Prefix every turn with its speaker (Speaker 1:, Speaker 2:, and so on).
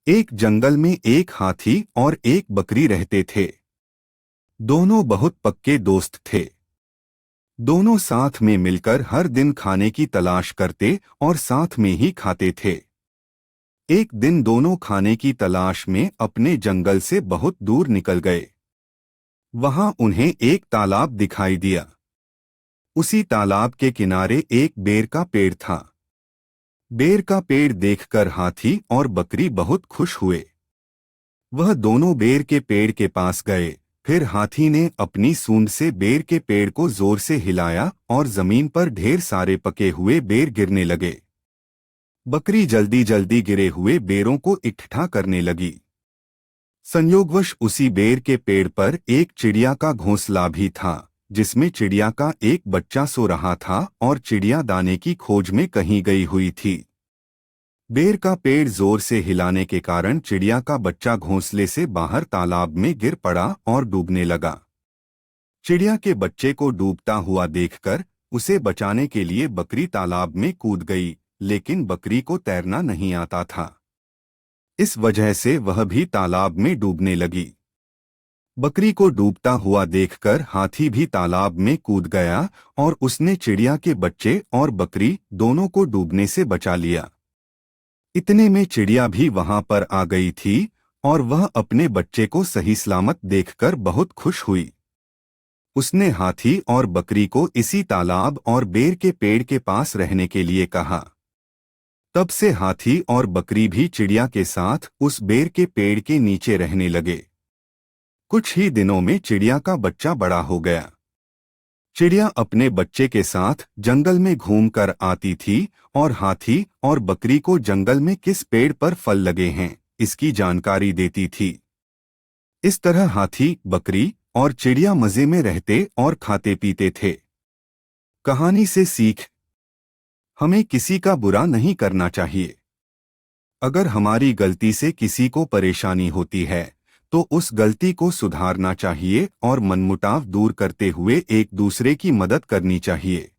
Speaker 1: एक जंगल में एक हाथी और एक बकरी रहते थे। दोनों बहुत पक्के दोस्त थे। दोनों साथ में मिलकर हर दिन खाने की तलाश करते और साथ में ही खाते थे। एक दिन दोनों खाने की तलाश में अपने जंगल से बहुत दूर निकल गए। वहां उन्हें एक तालाब दिखाई दिया। उसी तालाब के किनारे एक बेर का पेड़ था। बेर का पेड़ देखकर हाथी और बकरी बहुत खुश हुए। वह दोनों बेर के पेड़ के पास गए। फिर हाथी ने अपनी सूंड से बेर के पेड़ को जोर से हिलाया और जमीन पर ढेर सारे पके हुए बेर गिरने लगे। बकरी जल्दी जल्दी गिरे हुए बेरों को इकट्ठा करने लगी। संयोगवश उसी बेर के पेड़ पर एक चिड़िया का घोंसला भी था, जिसमें चिड़िया का एक बच्चा सो रहा था और चिड़िया दाने की खोज में कहीं गई हुई थी। बेर का पेड़ जोर से हिलाने के कारण चिड़िया का बच्चा घोंसले से बाहर तालाब में गिर पड़ा और डूबने लगा। चिड़िया के बच्चे को डूबता हुआ देखकर उसे बचाने के लिए बकरी तालाब में कूद गई, लेकिन बकरी को तैरना नहीं आता था। इस वजह से वह भी तालाब में डूबने लगी। बकरी को डूबता हुआ देखकर हाथी भी तालाब में कूद गया और उसने चिड़िया के बच्चे और बकरी दोनों को डूबने से बचा लिया। इतने में चिड़िया भी वहां पर आ गई थी और वह अपने बच्चे को सही सलामत देखकर बहुत खुश हुई। उसने हाथी और बकरी को इसी तालाब और बेर के पेड़ के पास रहने के लिए कहा। तब से हाथी और बकरी भी चिड़िया के साथ उस बेर के पेड़ के नीचे रहने लगे। कुछ ही दिनों में चिड़िया का बच्चा बड़ा हो गया। चिड़िया अपने बच्चे के साथ जंगल में घूमकर आती थी और हाथी और बकरी को जंगल में किस पेड़ पर फल लगे हैं इसकी जानकारी देती थी। इस तरह हाथी, बकरी और चिड़िया मजे में रहते और खाते पीते थे। कहानी से सीख: हमें किसी का बुरा नहीं करना चाहिए। अगर हमारी गलती से किसी को परेशानी होती है तो उस गलती को सुधारना चाहिए और मनमुटाव दूर करते हुए एक दूसरे की मदद करनी चाहिए।